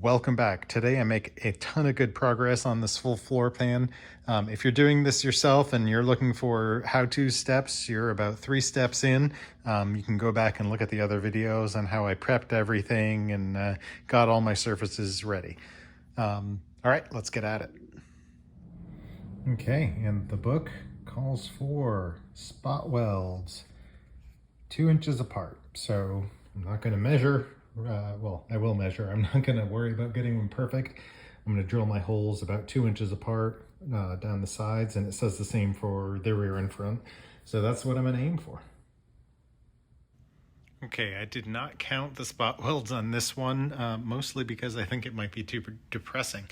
Welcome back. Today I make a ton of good progress on this full floor plan. If you're doing this yourself and you're looking for how-to steps, you're about 3 steps in. You can go back and look at the other videos on how I prepped everything and got all my surfaces ready. All right, let's get at it. Okay, and the book calls for spot welds 2 inches apart. So I'm not going to measure. Well, I will measure. I'm not going to worry about getting them perfect. I'm going to drill my holes about 2 inches apart down the sides, and it says the same for the rear and front. So that's what I'm going to aim for. Okay, I did not count the spot welds on this one, mostly because I think it might be too depressing.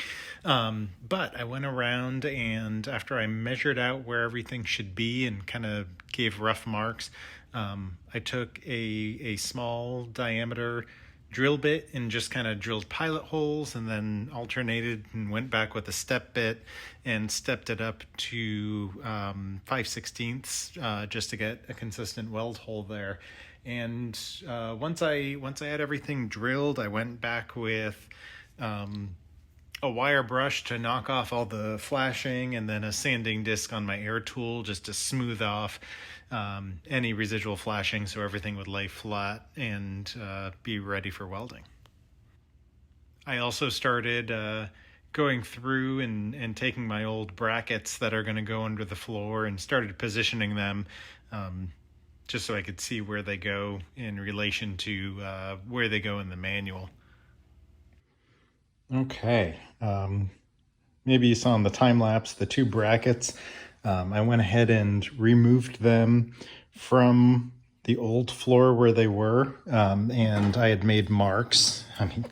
But I went around, and after I measured out where everything should be and kind of gave rough marks, I took a small diameter drill bit and just kind of drilled pilot holes, and then alternated and went back with a step bit and stepped it up to 5/16 just to get a consistent weld hole there. And once I had everything drilled, I went back with a wire brush to knock off all the flashing, and then a sanding disc on my air tool just to smooth off any residual flashing so everything would lay flat and be ready for welding. I also started going through and taking my old brackets that are going to go under the floor and started positioning them just so I could see where they go in relation to where they go in the manual. Okay, maybe you saw in the time lapse the 2 brackets. I went ahead and removed them from the old floor where they were, and I had made marks. I mean,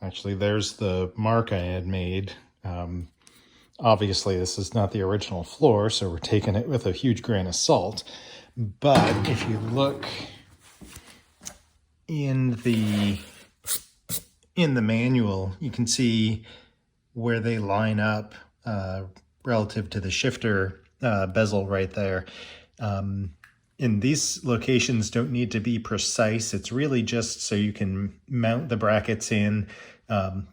actually, there's the mark I had made. Obviously, this is not the original floor, so we're taking it with a huge grain of salt. But if you look in the manual, you can see where they line up relative to the shifter bezel right there. And these locations don't need to be precise. It's really just so you can mount the brackets in,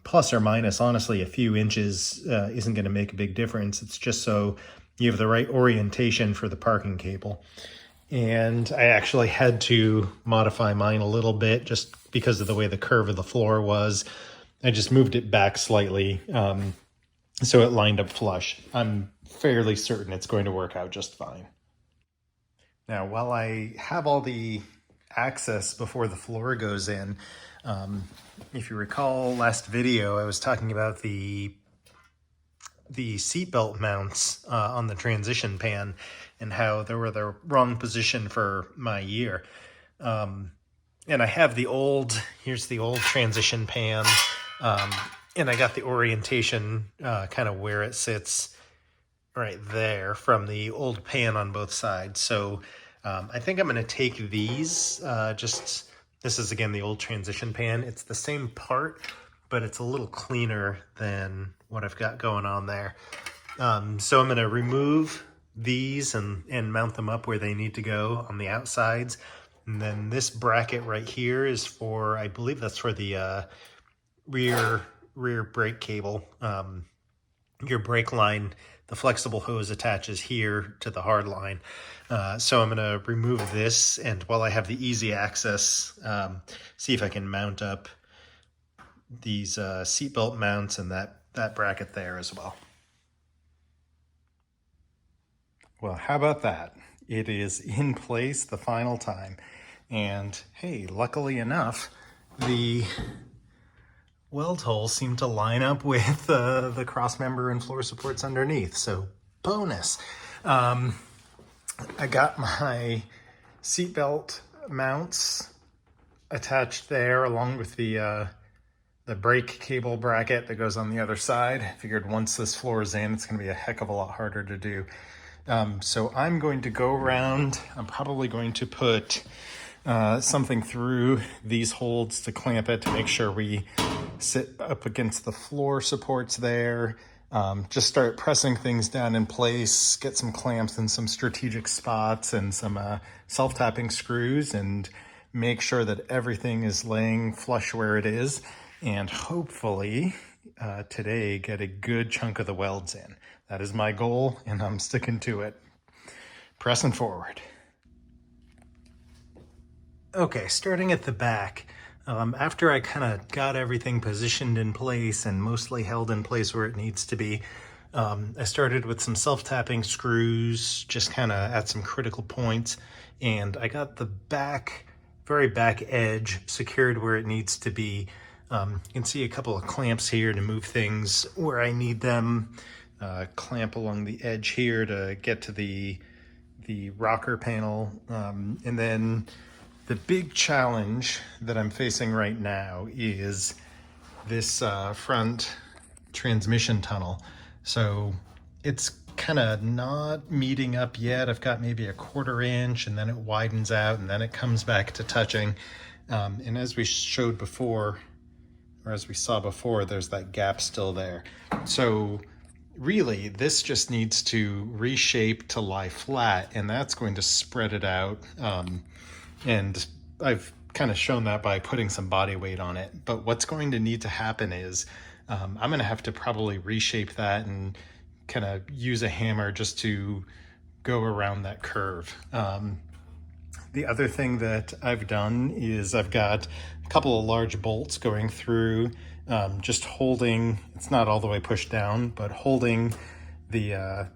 plus or minus. Honestly, a few inches isn't going to make a big difference. It's just so you have the right orientation for the parking cable. And I actually had to modify mine a little bit just because of the way the curve of the floor was. I just moved it back slightly so it lined up flush. I'm fairly certain it's going to work out just fine. Now, while I have all the access before the floor goes in, if you recall last video, I was talking about the seatbelt mounts on the transition pan and how they were the wrong position for my year. And I have here's the old transition pan, and I got the orientation kind of where it sits right there from the old pan on both sides. So I think I'm going to take these, this is again the old transition pan. It's the same part, but it's a little cleaner than what I've got going on there. So I'm going to remove these and mount them up where they need to go on the outsides. And then this bracket right here is for, I believe that's for the rear brake cable. Your brake line, the flexible hose attaches here to the hard line. So I'm going to remove this, and while I have the easy access, see if I can mount up these seatbelt mounts and that bracket there as well. Well, how about that? It is in place the final time. And hey, luckily enough, the weld holes seem to line up with the cross member and floor supports underneath. So bonus. I got my seatbelt mounts attached there along with the brake cable bracket that goes on the other side. I figured once this floor is in, it's going to be a heck of a lot harder to do. So I'm going to go around. I'm probably going to put something through these holes to clamp it to make sure we sit up against the floor supports there. Just start pressing things down in place, get some clamps in some strategic spots and some self-tapping screws, and make sure that everything is laying flush where it is. and hopefully today get a good chunk of the welds in. That is my goal, and I'm sticking to it. Pressing forward. Okay, starting at the back. After I kind of got everything positioned in place and mostly held in place where it needs to be, I started with some self-tapping screws, just kind of at some critical points, and I got the very back edge secured where it needs to be. You can see a couple of clamps here to move things where I need them. Clamp along the edge here to get to the rocker panel, and then the big challenge that I'm facing right now is this front transmission tunnel. So it's kind of not meeting up yet. I've got maybe a 1/4 inch, and then it widens out, and then it comes back to touching. And as we showed before, or as we saw before, there's that gap still there. So really, this just needs to reshape to lie flat, and that's going to spread it out. And I've kind of shown that by putting some body weight on it. But what's going to need to happen is I'm going to have to probably reshape that and kind of use a hammer just to go around that curve. The other thing that I've done is I've got a couple of large bolts going through, just holding, it's not all the way pushed down, but holding the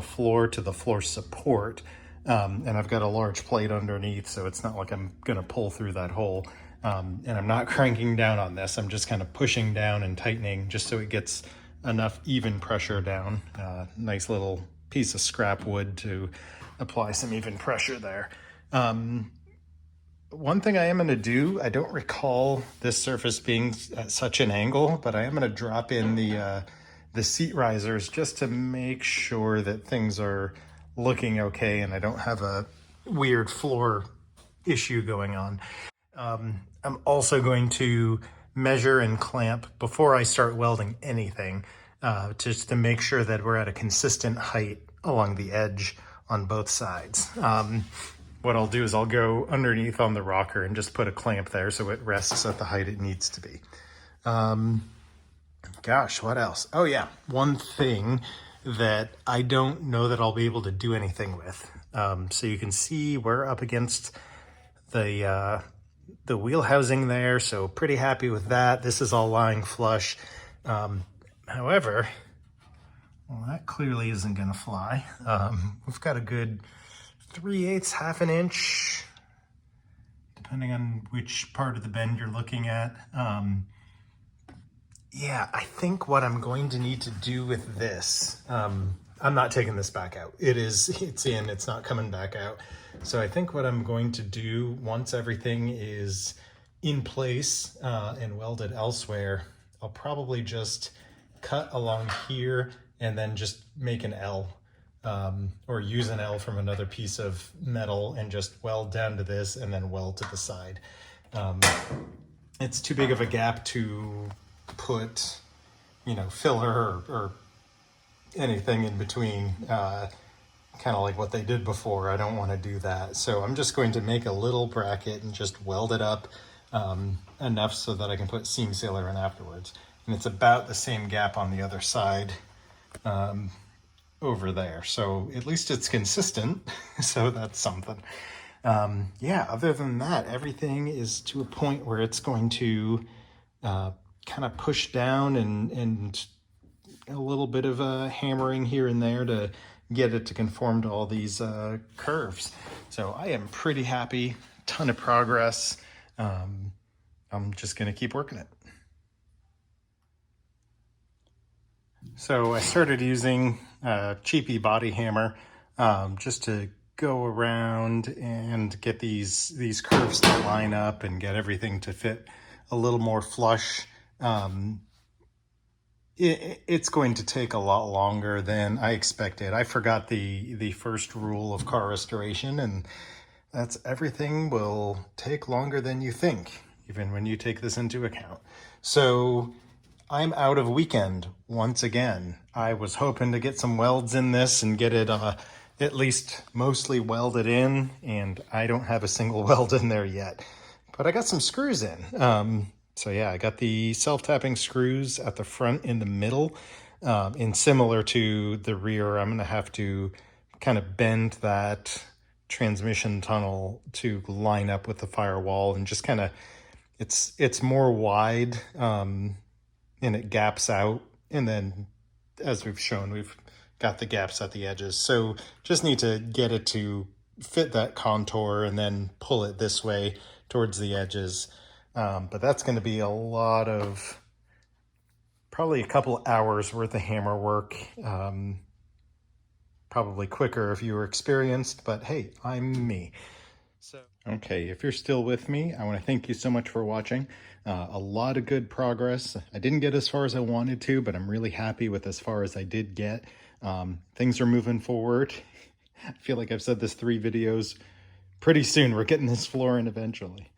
floor to the floor support. And I've got a large plate underneath, so it's not like I'm gonna pull through that hole. And I'm not cranking down on this. I'm just kind of pushing down and tightening just so it gets enough even pressure down. Nice little piece of scrap wood to apply some even pressure there. One thing I am gonna do, I don't recall this surface being at such an angle, but I am gonna drop in the seat risers just to make sure that things are looking okay and I don't have a weird floor issue going on. I'm also going to measure and clamp before I start welding anything, just to make sure that we're at a consistent height along the edge on both sides. What I'll do is I'll go underneath on the rocker and just put a clamp there so it rests at the height it needs to be. Gosh, what else? Oh yeah, one thing that I don't know that I'll be able to do anything with. So you can see we're up against the wheel housing there, so pretty happy with that. This is all lying flush. However, well, that clearly isn't gonna fly. We've got a good 3/8, half an inch, depending on which part of the bend you're looking at. Yeah, I think what I'm going to need to do with this, I'm not taking this back out. It's in, it's not coming back out. So I think what I'm going to do once everything is in place and welded elsewhere, I'll probably just cut along here and then just make an L, or use an L from another piece of metal and just weld down to this and then weld to the side. It's too big of a gap to put, filler or anything in between, kind of like what they did before. I don't want to do that. So I'm just going to make a little bracket and just weld it up enough so that I can put seam sealer in afterwards. And it's about the same gap on the other side over there. So at least it's consistent. So that's something. Yeah, other than that, everything is to a point where it's going to kind of push down and a little bit of hammering here and there to get it to conform to all these curves. So I am pretty happy, ton of progress. I'm just gonna keep working it. So I started using a cheapy body hammer just to go around and get these curves to line up and get everything to fit a little more flush. It's going to take a lot longer than I expected. I forgot the first rule of car restoration, and that's everything will take longer than you think, even when you take this into account. So I'm out of weekend once again. I was hoping to get some welds in this and get it at least mostly welded in, and I don't have a single weld in there yet. But I got some screws in. So yeah, I got the self-tapping screws at the front in the middle. And similar to the rear, I'm going to have to kind of bend that transmission tunnel to line up with the firewall, and just kind of, it's more wide, and it gaps out. And then, as we've shown, we've got the gaps at the edges. So just need to get it to fit that contour and then pull it this way towards the edges. But that's going to be a lot of, probably a couple hours worth of hammer work. Probably quicker if you were experienced, but hey, I'm me. So, okay, if you're still with me, I want to thank you so much for watching. A lot of good progress. I didn't get as far as I wanted to, but I'm really happy with as far as I did get. Things are moving forward. I feel like I've said this 3 videos. Pretty soon we're getting this floor in eventually.